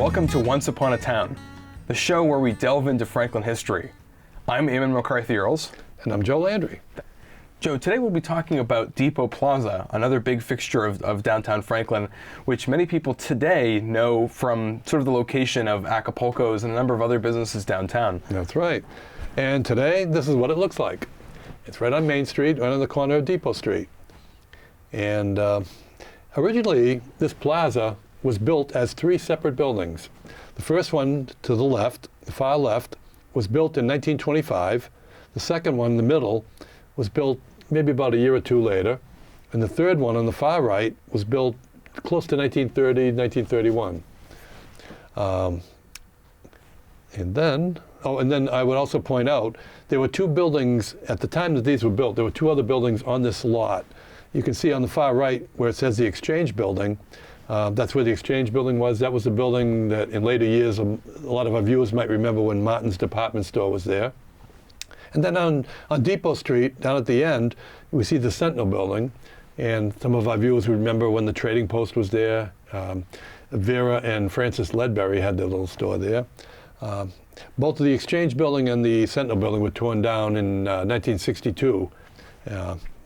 Welcome to Once Upon a Town, the show where we delve into Franklin history. I'm Eamon McCarthy-Earls. And I'm Joe Landry. Joe, today we'll be talking about Depot Plaza, another big fixture of downtown Franklin, which many people today know from sort of the location of Acapulco's and a number of other businesses downtown. That's right. And today, this is what it looks like. It's right on Main Street, right on the corner of Depot Street. And originally, this plaza was built as three separate buildings. The first one to the left, the far left, was built in 1925. The second one in the middle was built maybe about a year or two later. And the third one on the far right was built close to 1930, 1931. And then I would also point out, there were two buildings, at the time that these were built, there were two other buildings on this lot. You can see on the far right where it says the Exchange Building. That's where the Exchange Building was. That was the building that in later years, a lot of our viewers might remember when Martin's department store was there. And then on Depot Street, down at the end, we see the Sentinel Building. And some of our viewers would remember when the Trading Post was there. Vera and Francis Ledbury had their little store there. Both the Exchange Building and the Sentinel Building were torn down in 1962.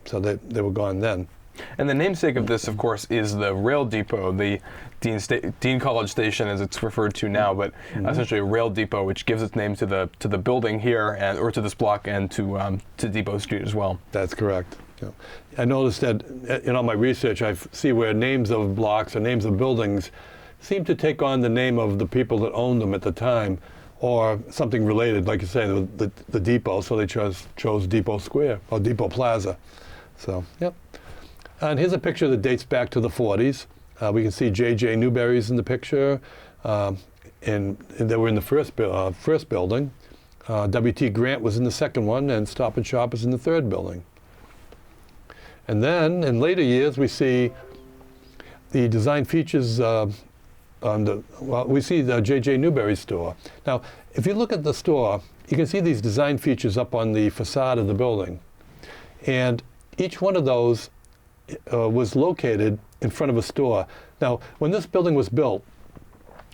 So they were gone then. And the namesake of this, of course, is the rail depot, the Dean College Station, as it's referred to now, but essentially a rail depot, which gives its name to the building here, or to this block, and to Depot Street as well. That's correct. Yeah. I noticed that in all my research, I see where names of blocks or names of buildings seem to take on the name of the people that owned them at the time, or something related, like you say, the depot. So they chose Depot Square or Depot Plaza. So, yep. And here's a picture that dates back to the 40s. We can see J.J. Newberry's in the picture, and they were in the first building. W.T. Grant was in the second one, and Stop and Shop is in the third building. And then, in later years, we see the design features we see the J.J. Newberry store. Now, if you look at the store, you can see these design features up on the facade of the building. And each one of those was located in front of a store. Now, when this building was built,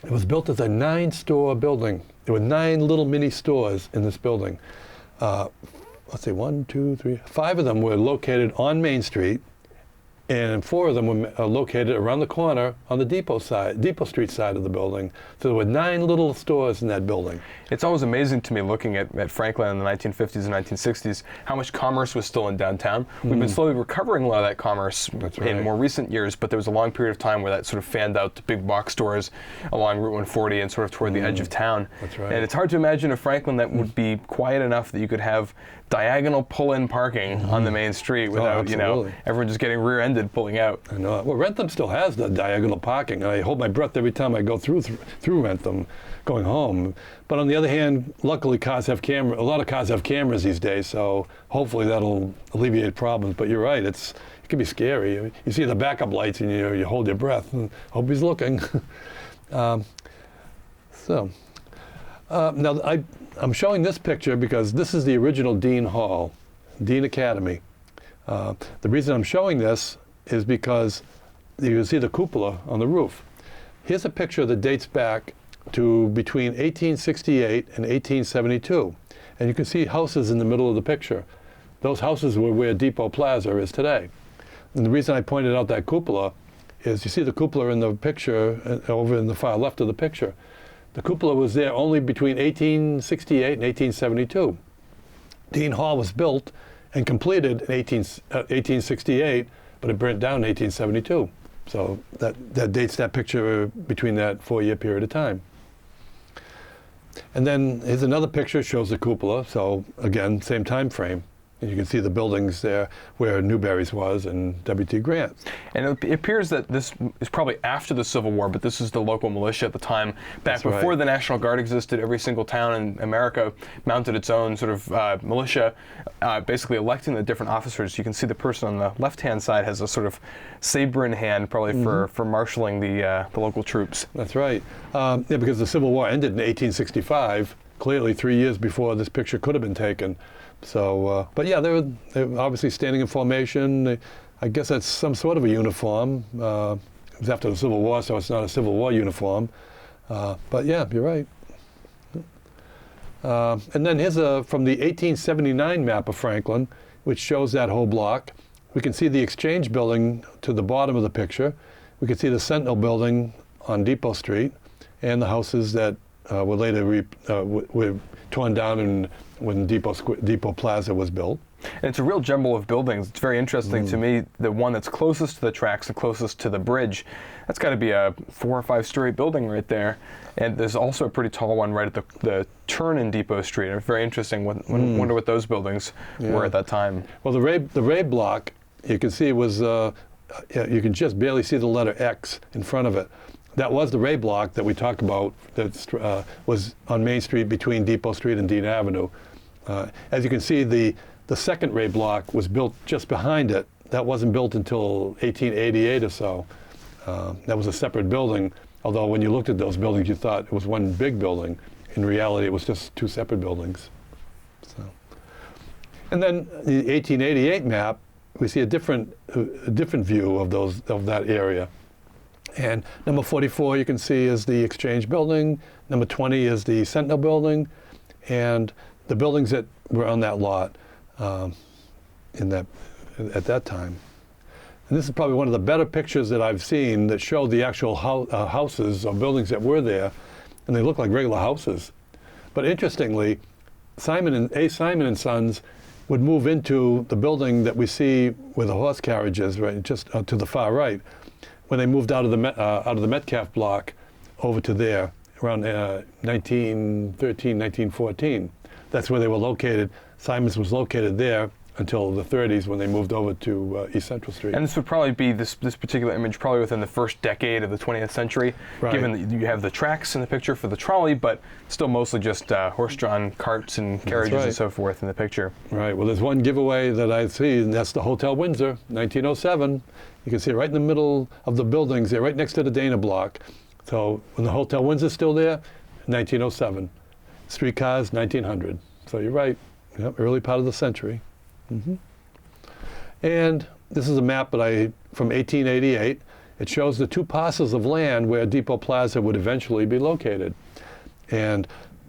it was built as a 9-store building. There were 9 little mini stores in this building. Let's see, 1, 2, 3, 5 of them were located on Main Street, and 4 of them were located around the corner on the Depot Street side of the building. So there were 9 little stores in that building. It's always amazing to me, looking at Franklin in the 1950s and 1960s, how much commerce was still in downtown. We've been slowly recovering a lot of that commerce in more recent years, but there was a long period of time where that sort of fanned out to big box stores along Route 140 and sort of toward the edge of town. That's right. And it's hard to imagine a Franklin that would be quiet enough that you could have diagonal pull-in parking on the main street without, everyone just getting rear-ended pulling out. I know. Well, Wrentham still has the diagonal parking. I hold my breath every time I go through Wrentham going home. But on the other hand, luckily a lot of cars have cameras these days, so hopefully that'll alleviate problems. But you're right, it can be scary. I mean, you see the backup lights and you hold your breath and hope he's looking. Now I'm showing this picture because this is the original Dean Hall, Dean Academy. The reason I'm showing this is because you can see the cupola on the roof. Here's a picture that dates back to between 1868 and 1872. And you can see houses in the middle of the picture. Those houses were where Depot Plaza is today. And the reason I pointed out that cupola is you see the cupola in the picture over in the far left of the picture. The cupola was there only between 1868 and 1872. Dean Hall was built and completed in 1868, but it burnt down in 1872. So that dates that picture between that 4-year period of time. And then here's another picture, shows the cupola. So again, same time frame. And you can see the buildings there where Newberry's was and W.T. Grant's. And it appears that this is probably after the Civil War, but this is the local militia at the time. Back before the National Guard existed, every single town in America mounted its own sort of militia, basically electing the different officers. You can see the person on the left-hand side has a sort of saber in hand, probably for marshaling the local troops. That's right. Yeah, because the Civil War ended in 1865, clearly 3 years before this picture could have been taken. So, but yeah, they're obviously standing in formation. I guess that's some sort of a uniform. It was after the Civil War, so it's not a Civil War uniform. But yeah, you're right. And then here's from the 1879 map of Franklin, which shows that whole block. We can see the Exchange building to the bottom of the picture. We can see the Sentinel building on Depot Street, and the houses that were later were torn down when Depot Plaza was built. And it's a real jumble of buildings. It's very interesting to me. The one that's closest to the tracks, the closest to the bridge, that's got to be a 4 or 5 story building right there. And there's also a pretty tall one right at the turn in Depot Street. It's very interesting. Wonder what those buildings were at that time. Well, the Ray block, you can see it was, you can just barely see the letter X in front of it. That was the Ray block that we talked about that was on Main Street between Depot Street and Dean Avenue. As you can see, the second Ray block was built just behind it. That wasn't built until 1888 or so. That was a separate building, although when you looked at those buildings, you thought it was one big building. In reality, it was just 2 separate buildings. So. And then the 1888 map, we see a different view of that area. And number 44 you can see is the Exchange building. Number 20 is the Sentinel building, and the buildings that were on that lot at that time. And this is probably one of the better pictures that I've seen that show the actual houses or buildings that were there, and they look like regular houses. But interestingly, Simon and Sons would move into the building that we see where the horse carriage is, right, just to the far right, when they moved out of the Metcalf block over to there around 1913, 1914. That's where they were located. Simon's was located there until the 30s when they moved over to East Central Street. And this would probably be this particular image probably within the first decade of the 20th century, right, given that you have the tracks in the picture for the trolley, but still mostly just horse-drawn carts and carriages and so forth in the picture. Right. Well, there's one giveaway that I see, and that's the Hotel Windsor, 1907. You can see it right in the middle of the buildings. They're right next to the Dana block. So when the Hotel Windsor's still there, 1907. Streetcars, 1900. So you're right. Yep, early part of the century. And this is a map from 1888. It shows the 2 parcels of land where Depot Plaza would eventually be located. And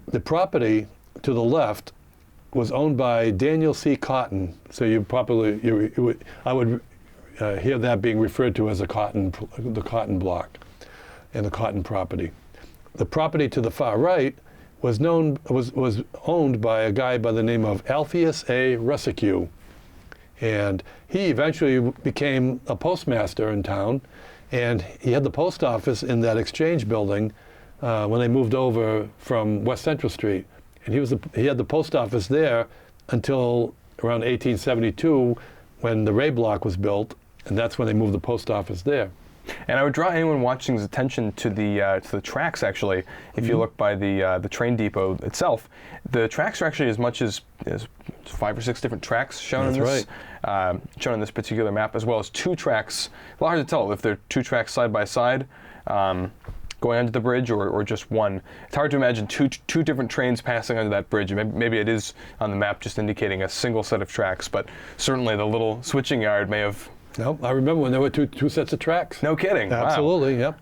the property to the left was owned by Daniel C. Cotton. So I would hear that being referred to as the Cotton block and the Cotton property. The property to the far right was owned by a guy by the name of Alpheus A. Russecue. And he eventually became a postmaster in town, and he had the post office in that Exchange building when they moved over from West Central Street. And he had the post office there until around 1872 when the Ray block was built, and that's when they moved the post office there. And I would draw anyone watching's attention to the tracks. Actually, if you look by the train depot itself, the tracks are actually as much as 5 or 6 different tracks shown in this shown in this particular map, as well as 2 tracks. A lot hard to tell if they're 2 tracks side by side, going under the bridge, or just one. It's hard to imagine two different trains passing under that bridge. Maybe it is on the map just indicating a single set of tracks, but certainly the little switching yard may have. No, I remember when there were two sets of tracks. No kidding. Absolutely, wow.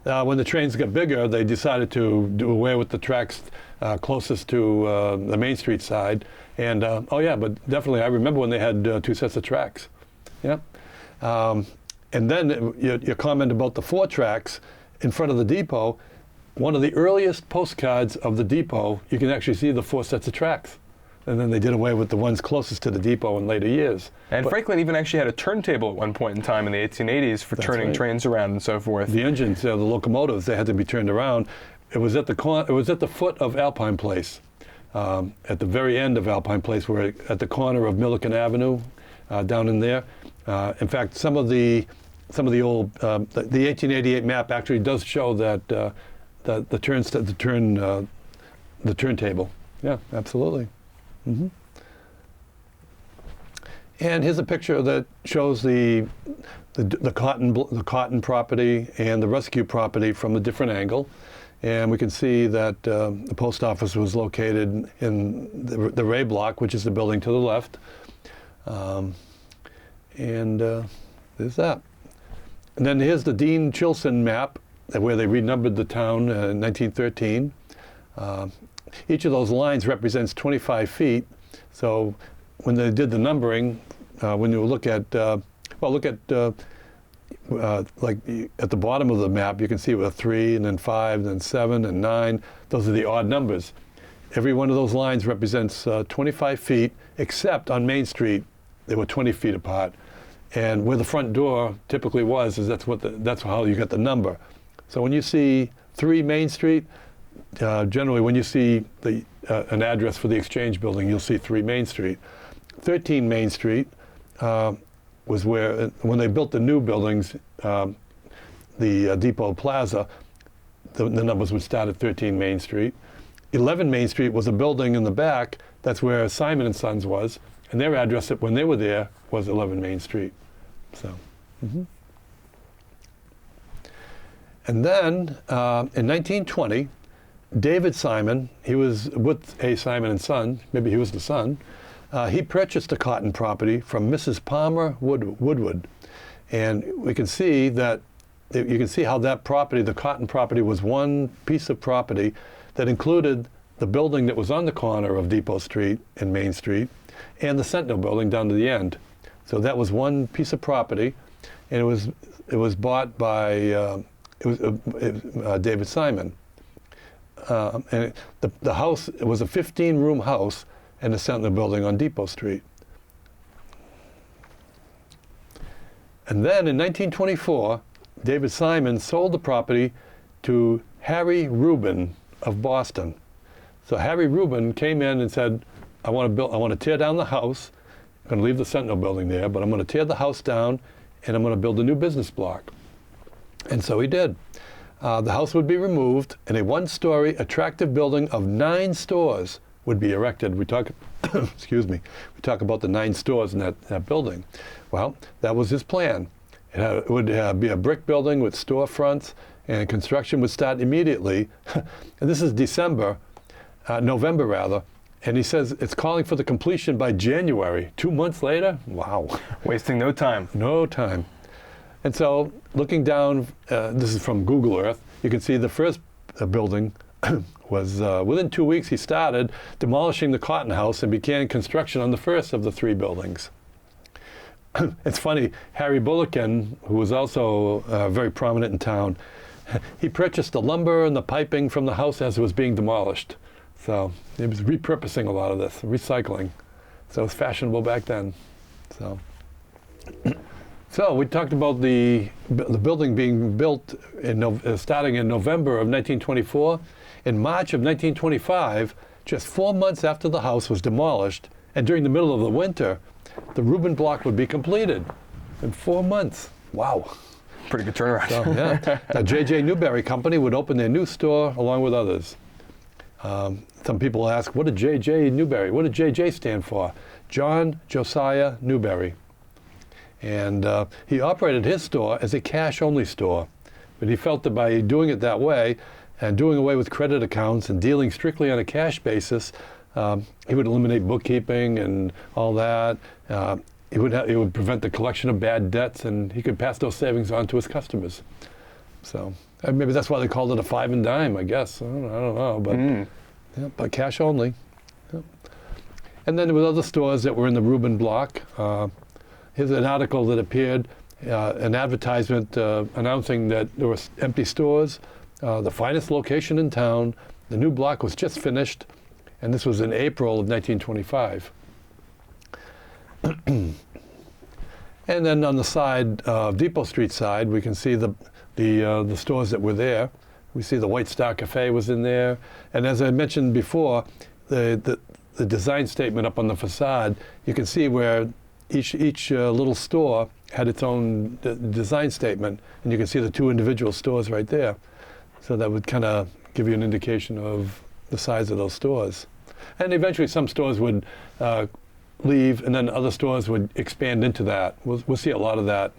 Yep. When the trains got bigger, they decided to do away with the tracks closest to the Main Street side. And, but definitely I remember when they had 2 sets of tracks. Yep. And then your comment about the 4 tracks in front of the depot, one of the earliest postcards of the depot, you can actually see the 4 sets of tracks. And then they did away with the ones closest to the depot in later years. And Franklin even actually had a turntable at one point in time in the 1880s for turning trains around and so forth. The engines, the locomotives, they had to be turned around. It was at the foot of Alpine Place, at the very end of Alpine Place, where at the corner of Milliken Avenue, down in there. In fact, some of the old the 1888 map actually does show that the turntable. Yeah, absolutely. And here's a picture that shows the Cotton property and the Rescue property from a different angle, and we can see that the post office was located in the Ray block, which is the building to the left, and there's that. And then here's the Dean Chilson map where they renumbered the town in 1913. Each of those lines represents 25 feet. So when they did the numbering, when you look at, like at the bottom of the map, you can see with 3 and then 5 and then 7 and 9. Those are the odd numbers. Every one of those lines represents 25 feet, except on Main Street, they were 20 feet apart. And where the front door typically was, that's how you get the number. So when you see 3 Main Street, generally when you see an address for the Exchange Building, you'll see 3 Main Street. 13 Main Street was where, when they built the new buildings, the Depot Plaza, the numbers would start at 13 Main Street. 11 Main Street was a building in the back. That's where Simon and Sons was. And their address when they were there was 11 Main Street. So, And then in 1920, David Simon, he was with A. Simon and Son, maybe he was the son, he purchased a cotton property from Mrs. Palmer Woodward. And we can see that, you can see how that property, the cotton property, was one piece of property that included the building that was on the corner of Depot Street and Main Street, and the Sentinel building down to the end. So that was one piece of property, and it was bought by David Simon. And the house, it was a 15-room house in the Sentinel building on Depot Street. And then in 1924, David Simon sold the property to Harry Rubin of Boston. So Harry Rubin came in and said, I want to tear down the house. I'm going to leave the Sentinel building there, but I'm going to tear the house down and I'm going to build a new business block. And so he did. The house would be removed and a one-story attractive building of 9 stores would be erected. We talk, excuse me, we talk about the 9 stores in that building. Well, that was his plan. It would be a brick building with storefronts, and construction would start immediately. And this is November rather. And he says it's calling for the completion by January. 2 months later? Wow. Wasting no time. No time. And so looking down, this is from Google Earth, you can see the first building was, within 2 weeks he started demolishing the cotton house and began construction on the first of the 3 buildings. It's funny, Harry Bullocken, who was also very prominent in town, he purchased the lumber and the piping from the house as it was being demolished. So he was repurposing a lot of this, recycling. So it was fashionable back then. So we talked about the building being built starting in November of 1924. In March of 1925, just 4 months after the house was demolished, and during the middle of the winter, the Rubin block would be completed in 4 months. Wow. Pretty good turnaround. So, yeah. The J.J. Newberry Company would open their new store along with others. Some people ask, what did J.J. Newberry, what did J.J. stand for? John Josiah Newberry. And he operated his store as a cash-only store. But he felt that by doing it that way and doing away with credit accounts and dealing strictly on a cash basis, he would eliminate bookkeeping and all that. It would prevent the collection of bad debts, and he could pass those savings on to his customers. So maybe that's why they called it a 5 and dime, I guess. I don't know, but yeah, but cash only. Yeah. And then there were other stores that were in the Rubin block. Here's an article that appeared, an advertisement announcing that there were empty stores, the finest location in town. The new block was just finished, and this was in April of 1925. And then on the side, Depot Street side, we can see the stores that were there. We see the White Star Cafe was in there, and as I mentioned before, the design statement up on the facade, you can see where each little store had its own design statement, and you can see the 2 individual stores right there. So that would kind of give you an indication of the size of those stores. And eventually some stores would leave, and then other stores would expand into that. We'll see a lot of that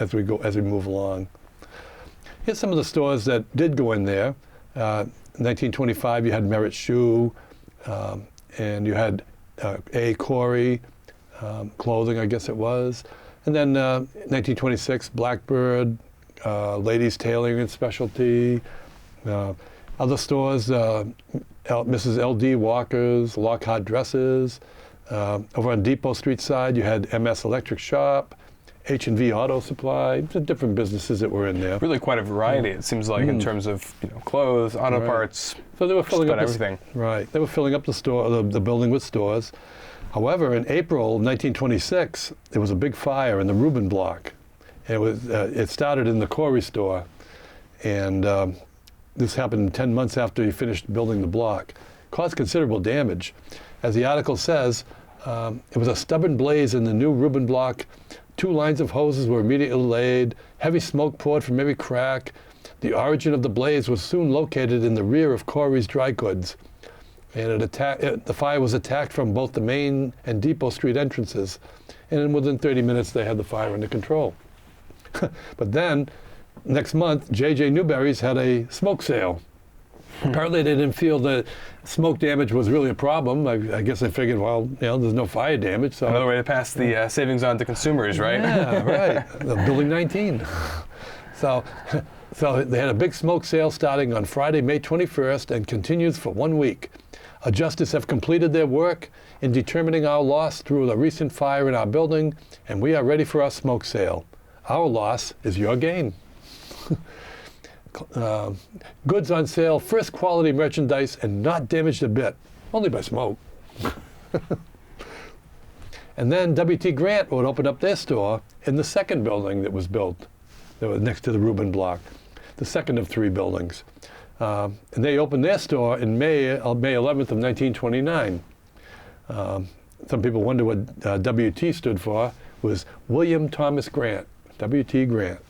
as we move along. Here's some of the stores that did go in there. In 1925, you had Merritt Shoe, and you had A. Corey clothing, I guess it was. And then 1926, Blackbird, ladies tailoring and specialty, other stores, Mrs. L.D. Walker's, Lockhart Dresses. Over on Depot Street side, you had MS Electric Shop, H&V Auto Supply, the different businesses that were in there. Really quite a variety, it seems like, in terms of clothes, auto parts, so they were filling up everything. Right. They were filling up the building with stores. However, in April 1926, there was a big fire in the Rubin Block. It started in the Corey store, and this happened 10 months after he finished building the block. Caused considerable damage. As the article says, it was a stubborn blaze in the new Rubin Block. 2 lines of hoses were immediately laid. Heavy smoke poured from every crack. The origin of the blaze was soon located in the rear of Corey's Dry Goods. And the fire was attacked from both the main and Depot Street entrances. And within 30 minutes, they had the fire under control. But then, next month, J.J. Newberry's had a smoke sale. Apparently, they didn't feel that smoke damage was really a problem. I guess they figured, well, there's no fire damage. So another way to pass the savings on to consumers, right? Yeah, right. Building 19. So they had a big smoke sale starting on Friday, May 21st, and continues for 1 week. Adjusters have completed their work in determining our loss through the recent fire in our building, and we are ready for our smoke sale. Our loss is your gain. Goods on sale, first quality merchandise, and not damaged a bit, only by smoke. And then W.T. Grant would open up their store in the second building that was built, that was next to the Rubin Block, the second of 3 buildings. And they opened their store in May 11th of 1929. Some people wonder what W.T. stood for. It was William Thomas Grant, W.T. Grant.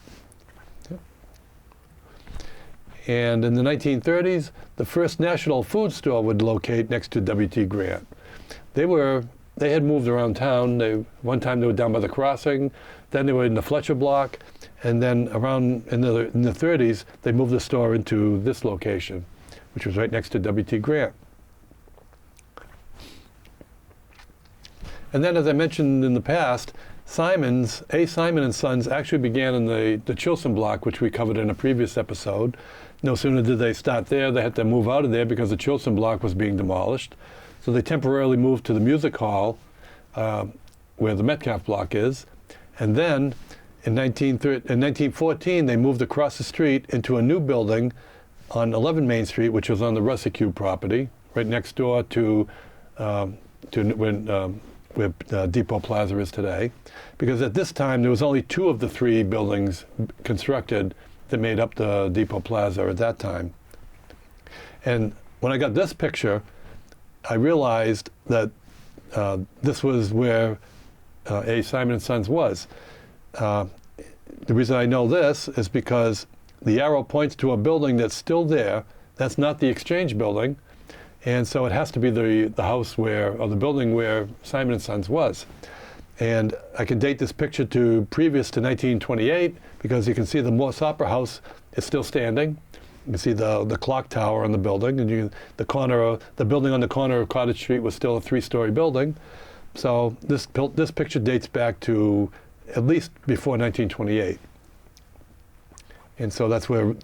And in the 1930s, the first national food store would locate next to W.T. Grant. They had moved around town. One time they were down by the crossing, then they were in the Fletcher Block, and then around in the 30s, they moved the store into this location, which was right next to W.T. Grant. And then, as I mentioned in the past, Simon and Sons actually began in the Chilson Block, which we covered in a previous episode. No sooner did they start there, they had to move out of there because the Chilson Block was being demolished. So they temporarily moved to the Music Hall, where the Metcalf Block is. And then in 1914, they moved across the street into a new building on 11 Main Street, which was on the Russicue property, right next door to where Depot Plaza is today. Because at this time, there was only 2 of the 3 buildings constructed that made up the Depot Plaza at that time. And when I got this picture, I realized that this was where Simon & Sons was. The reason I know this is because the arrow points to a building that's still there. That's not the Exchange building. And so it has to be the house or the building where Simon & Sons was. And I can date this picture to previous to 1928 because you can see the Morse Opera House is still standing. You can see the clock tower on the building, and the building on the corner of Cottage Street was still a 3-story building. So this picture dates back to at least before 1928. And so that's where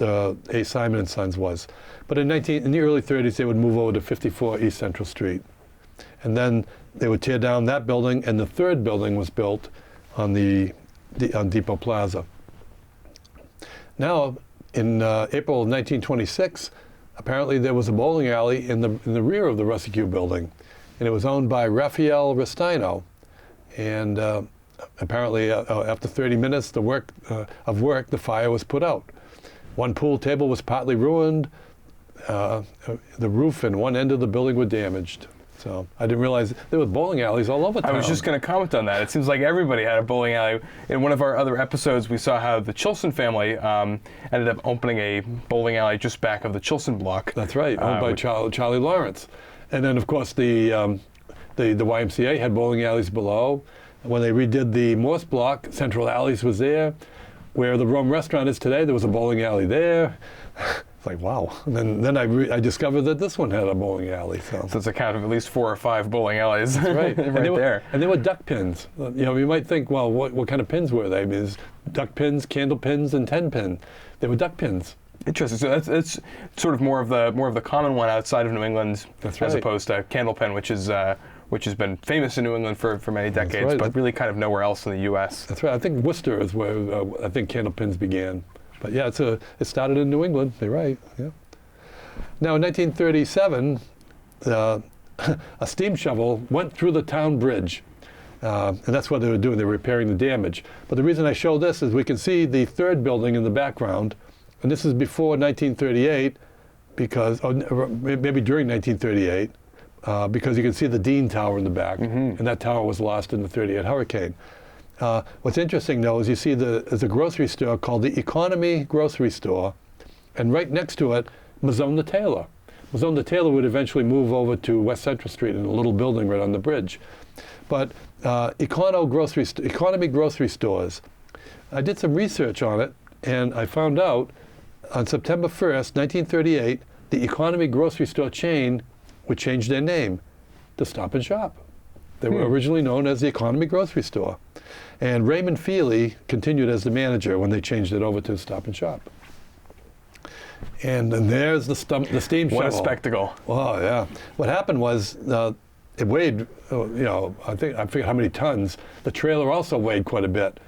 A. Simon & Sons was. But in the early 30s, they would move over to 54 East Central Street. And then they would tear down that building, and the 3rd building was built on Depot Plaza. Now, in April of 1926, apparently there was a bowling alley in the rear of the Russicue building, and it was owned by Raphael Restaino. And apparently, after 30 minutes of work, the fire was put out. One pool table was partly ruined. The roof and one end of the building were damaged. So I didn't realize there were bowling alleys all over town. I was just going to comment on that. It seems like everybody had a bowling alley. In one of our other episodes, we saw how the Chilson family ended up opening a bowling alley just back of the Chilson Block. That's right, owned by Charlie Lawrence. And then, of course, the YMCA had bowling alleys below. When they redid the Morse Block, Central Alleys was there. Where the Rome restaurant is today, there was a bowling alley there. It's like, wow. And then I discovered that this one had a bowling alley. So it's a count of at least 4 or 5 bowling alleys. That's right. There. And they were duck pins. You might think, well, what kind of pins were they? I mean, there's duck pins, candle pins, and 10-pin. They were duck pins. Interesting. So that's sort of more of the common one outside of New England, That's as right. opposed to candle pin, which has been famous in New England for many decades, right. but really kind of nowhere else in the U.S. That's right. I think Worcester is where I think candle pins began. But yeah, it started in New England. You're right. Yeah. Now in 1937, a steam shovel went through the town bridge. And that's what they were doing. They were repairing the damage. But the reason I show this is we can see the third building in the background. And this is before 1938, or maybe during 1938, because you can see the Dean Tower in the back. And that tower was lost in the 38 hurricane. What's interesting, though, is you see there's a grocery store called the Economy Grocery Store. And right next to it, Mazzone the Tailor. Mazzone the Tailor would eventually move over to West Central Street in a little building right on the bridge. But Economy Grocery Stores, I did some research on it, and I found out on September 1st, 1938, the Economy Grocery Store chain would change their name to Stop and Shop. They were originally known as the Economy Grocery Store. And Raymond Feely continued as the manager when they changed it over to Stop and Shop. And then there's the steam shovel. What a spectacle. Oh, yeah. What happened was it weighed, I forget how many tons. The trailer also weighed quite a bit.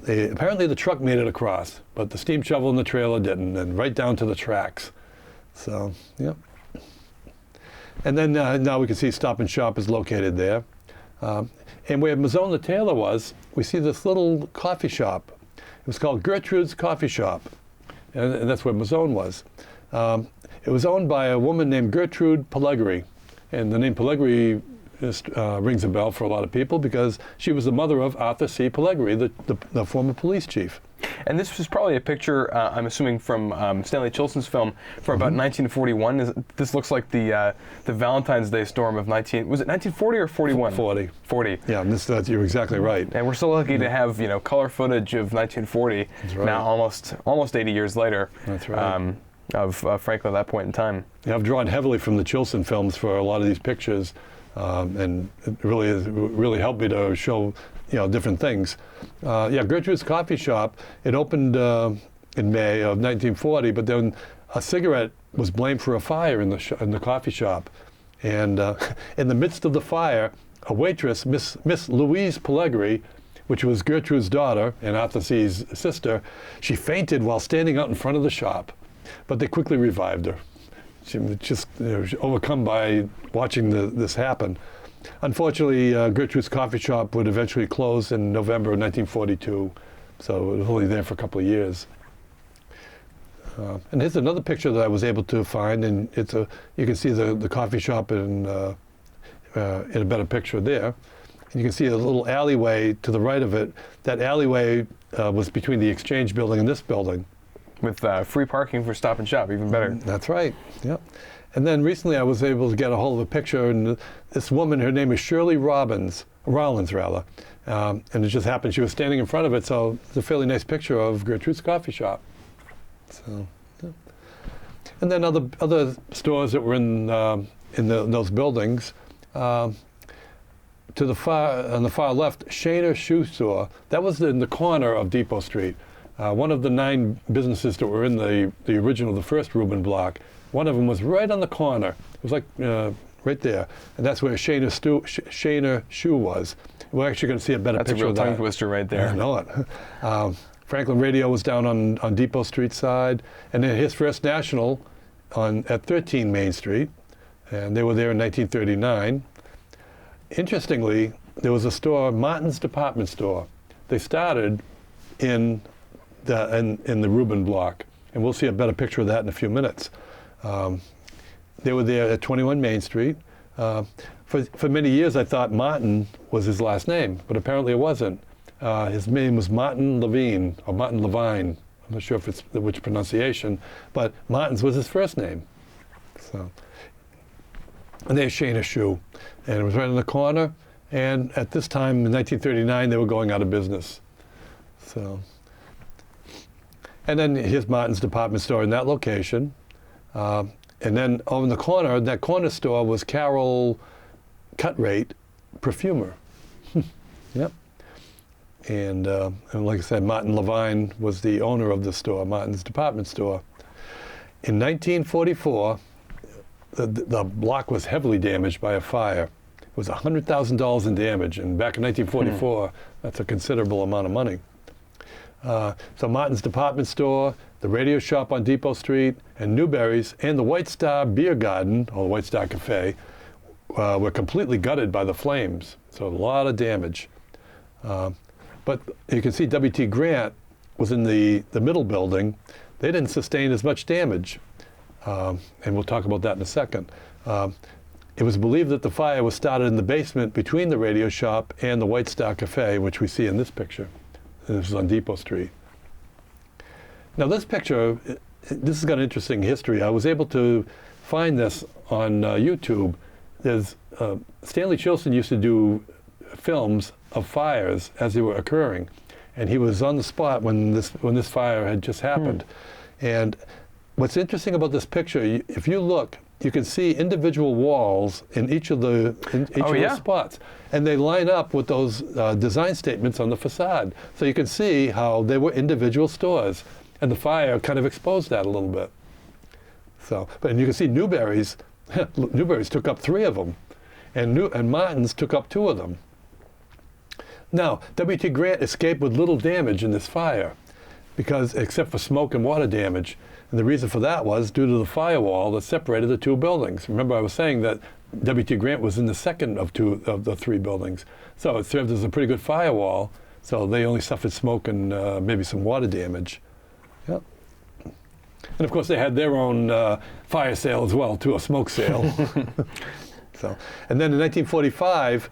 Apparently the truck made it across, but the steam shovel and the trailer didn't, and right down to the tracks. So, yep. And then now we can see Stop and Shop is located there. And where Mazzone the Tailor was, we see this little coffee shop. It was called Gertrude's Coffee Shop, and that's where Mazzone was. It was owned by a woman named Gertrude Pellegri, and the name Pellegri rings a bell for a lot of people because she was the mother of Arthur C. Pellegri, the former police chief. And this was probably a picture, I'm assuming, from Stanley Chilson's film from about 1941. This looks like the Valentine's Day storm of was it 1940 or 41? 40. 40. Yeah, you're exactly right. And we're so lucky to have color footage of 1940 right. now, almost 80 years later. That's right. Of Franklin at that point in time. Yeah, I've drawn heavily from the Chilson films for a lot of these pictures, and it really helped me to show different things. Gertrude's Coffee Shop, it opened in May of 1940, but then a cigarette was blamed for a fire in the coffee shop. And in the midst of the fire, a waitress, Miss Louise Pellegri, which was Gertrude's daughter and Arthur C.'s sister, she fainted while standing out in front of the shop. But they quickly revived her. She was just overcome by watching this happen. Unfortunately, Gertrude's Coffee Shop would eventually close in November of 1942, so it was only there for a couple of years. And here's another picture that I was able to find, and you can see the coffee shop in a better picture there. And you can see a little alleyway to the right of it. That alleyway was between the Exchange building and this building. With free parking for Stop and Shop, even better. That's right, yep. And then recently I was able to get a hold of a picture, and this woman, her name is Shirley Rollins, and it just happened she was standing in front of it, so it's a fairly nice picture of Gertrude's Coffee Shop. So, yeah. And then other stores that were in those buildings. On the far left, Shaner Shoe Store. That was in the corner of Depot Street. One of the 9 businesses that were in the first Reuben block, one of them was right on the corner. It was like right there, and that's where Shaner Shoe was. We're actually going to see a better picture of that. That's a real tongue twister right there. I know it. Franklin Radio was down on Depot Street side, and then his First National at 13 Main Street, and they were there in 1939. Interestingly, there was a store, Martin's Department Store. They started in the Reuben block, and we'll see a better picture of that in a few minutes. They were there at 21 Main Street. For many years I thought Martin was his last name, but apparently it wasn't. His name was Martin Levine, or Martin Levine. I'm not sure if it's which pronunciation, but Martin's was his first name. So, and there's Shaner Shoe, and it was right in the corner, and at this time in 1939 they were going out of business. So. And then here's Martin's Department Store in that location. And then over in the corner, that corner store was Carol Cutrate, perfumer. Yep. And like I said, Martin Levine was the owner of the store, Martin's department store. In 1944, the block was heavily damaged by a fire. It was $100,000 in damage, and back in 1944, that's a considerable amount of money. So Martin's department store, the radio shop on Depot Street, and Newberry's, and the White Star Beer Garden, or the White Star Cafe, were completely gutted by the flames. So a lot of damage. But you can see W.T. Grant was in the middle building. They didn't sustain as much damage. And we'll talk about that in a second. It was believed that the fire was started in the basement between the radio shop and the White Star Cafe, which we see in this picture. This is on Depot Street. Now this picture, this has got an interesting history. I was able to find this on YouTube. There's Stanley Chilson used to do films of fires as they were occurring, and he was on the spot when this fire had just happened. And what's interesting about this picture, if you look, you can see individual walls in each of the those spots, and they line up with those design statements on the facade. So you can see how they were individual stores, and the fire kind of exposed that a little bit. So, and you can see Newberry's. Newberry's took up 3 of them, and Martin's took up 2 of them. Now, W.T. Grant escaped with little damage in this fire, except for smoke and water damage. And the reason for that was due to the firewall that separated the 2 buildings. Remember, I was saying that W.T. Grant was in the second of the 3 buildings. So it served as a pretty good firewall. So they only suffered smoke and maybe some water damage. Yep. And of course, they had their own fire sale as well, too, a smoke sale. And then in 1945,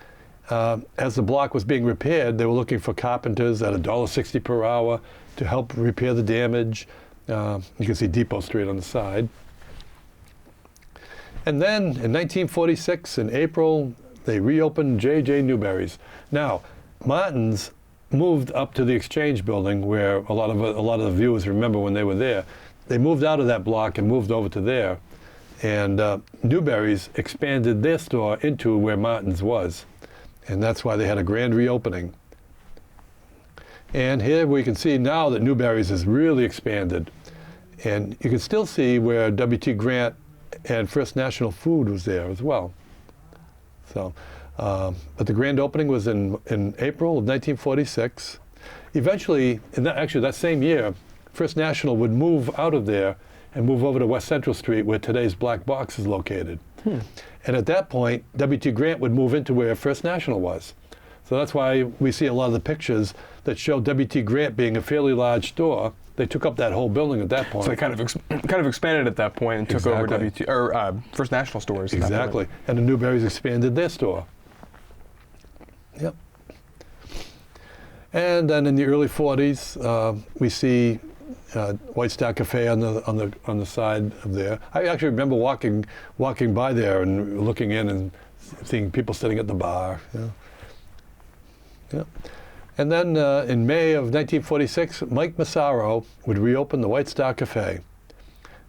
as the block was being repaired, they were looking for carpenters at $1.60 per hour to help repair the damage. You can see Depot Street on the side. And then in 1946, in April, they reopened J.J. Newberry's. Now, Martin's moved up to the Exchange building, where a lot of the viewers remember when they were there. They moved out of that block and moved over to there. And Newberry's expanded their store into where Martin's was. And that's why they had a grand reopening. And here we can see now that Newberry's has really expanded. And you can still see where W.T. Grant and First National Food was there as well. So, but the grand opening was in April of 1946. Eventually, actually that same year, First National would move out of there and move over to West Central Street, where today's Black Box is located. And at that point, W.T. Grant would move into where First National was. So that's why we see a lot of the pictures that show W.T. Grant being a fairly large store. They took up that whole building at that point. So they kind of expanded at that point and took over First National stores. Exactly. And the Newberry's expanded their store. Yep. And then in the early 40s, we see White Star Cafe on the side of there. I actually remember walking by there and looking in and seeing people sitting at the bar. Yeah. And then in May of 1946, Mike Massaro would reopen the White Star Cafe.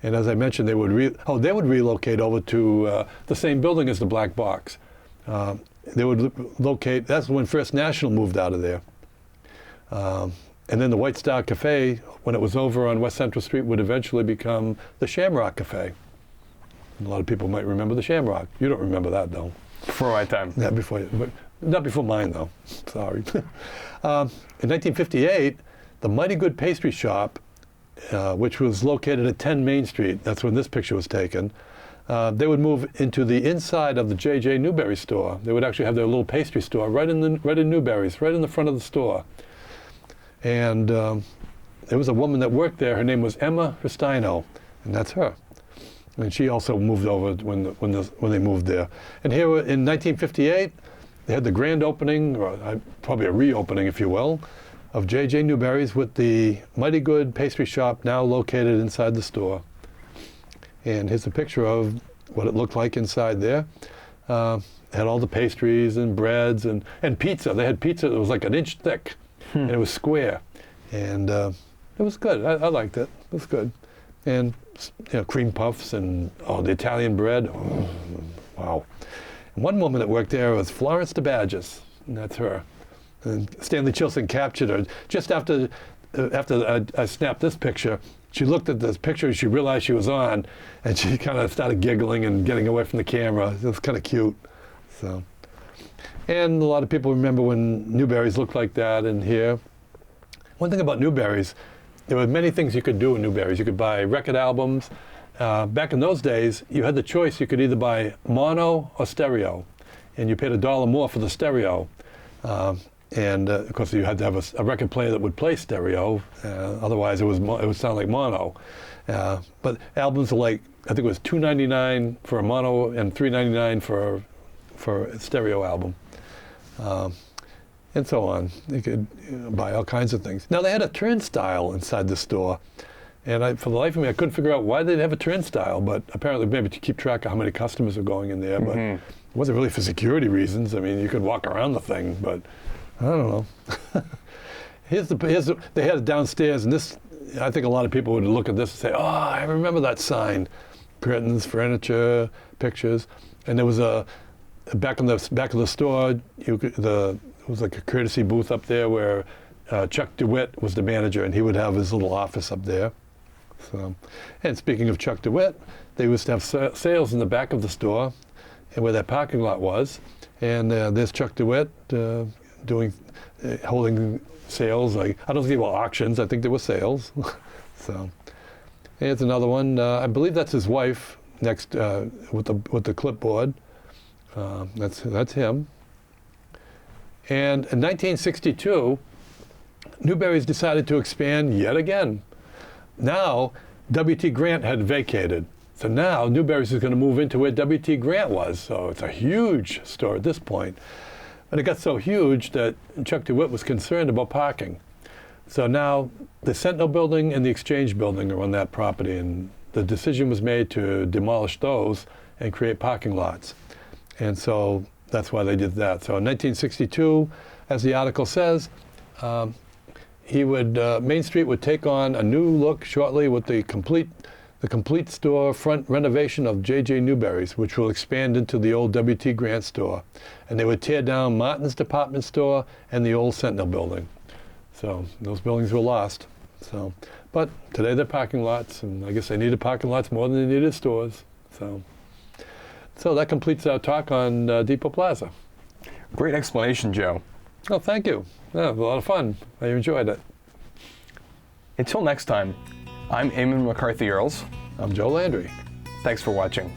And as I mentioned, they would relocate over to the same building as the Black Box. They would locate. That's when First National moved out of there. And then the White Star Cafe, when it was over on West Central Street, would eventually become the Shamrock Cafe. And a lot of people might remember the Shamrock. You don't remember that, though. Before my time. Yeah, not before mine, though. Sorry. In 1958, the Mighty Good Pastry Shop, which was located at 10 Main Street, that's when this picture was taken, they would move into the inside of the J.J. Newberry store. They would actually have their little pastry store right in Newberry's, right in the front of the store. And there was a woman that worked there. Her name was Emma Rustino, and that's her. And she also moved over when they moved there. And here in 1958, they had the grand opening, or probably a reopening, if you will, of J.J. Newberry's with the Mighty Good Pastry Shop now located inside the store. And here's a picture of what it looked like inside there. It had all the pastries and breads and pizza. They had pizza that was like an inch thick, and it was square. And it was good. I liked it. It was good. and cream puffs and the Italian bread. Oh, wow. And one woman that worked there was Florence DeBadges, and that's her. And Stanley Chilson captured her just after I snapped this picture. She looked at this picture and she realized she was on, and she kind of started giggling and getting away from the camera. It was kind of cute. So, and a lot of people remember when Newberry's looked like that in here. One thing about Newberry's, there were many things you could do in Newberry's. You could buy record albums. Back in those days, you had the choice. You could either buy mono or stereo, and you paid $1 more for the stereo. And of course, you had to have a record player that would play stereo. Otherwise, it would sound like mono. But albums are like, I think it was $2.99 for a mono and $3.99 for a stereo album. And so on. You could buy all kinds of things. Now, they had a turnstile inside the store. And for the life of me, I couldn't figure out why they'd have a turnstile, but apparently maybe to keep track of how many customers are going in there. But it wasn't really for security reasons. I mean, you could walk around the thing, but I don't know. They had it downstairs, and this, I think a lot of people would look at this and say, oh, I remember that sign. Curtains, pictures. And there was back of the store, it was like a courtesy booth up there where Chuck DeWitt was the manager, and he would have his little office up there. So, and speaking of Chuck DeWitt, they used to have sales in the back of the store, and where that parking lot was. And there's Chuck DeWitt holding sales. I don't think they were auctions. I think they were sales. So, here's another one. I believe that's his wife next with the clipboard. That's him. And in 1962, Newberry's decided to expand yet again. Now, W.T. Grant had vacated. So now Newberry's is going to move into where W.T. Grant was. So it's a huge store at this point. And it got so huge that Chuck DeWitt was concerned about parking. So now the Sentinel building and the Exchange building are on that property. And the decision was made to demolish those and create parking lots. And so that's why they did that. So in 1962, as the article says, Main Street would take on a new look shortly with the complete store front renovation of J.J. Newberry's, which will expand into the old W.T. Grant store. And they would tear down Martin's department store and the old Sentinel building. So those buildings were lost. So, but today they're parking lots, and I guess they needed parking lots more than they needed stores. So that completes our talk on Depot Plaza. Great explanation, Joe. Oh, thank you. Yeah, it was a lot of fun. I enjoyed it. Until next time, I'm Eamon McCarthy Earls. I'm Joe Landry. Thanks for watching.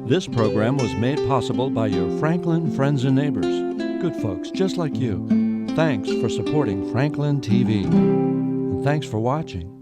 This program was made possible by your Franklin friends and neighbors, good folks just like you. Thanks for supporting Franklin TV. And thanks for watching.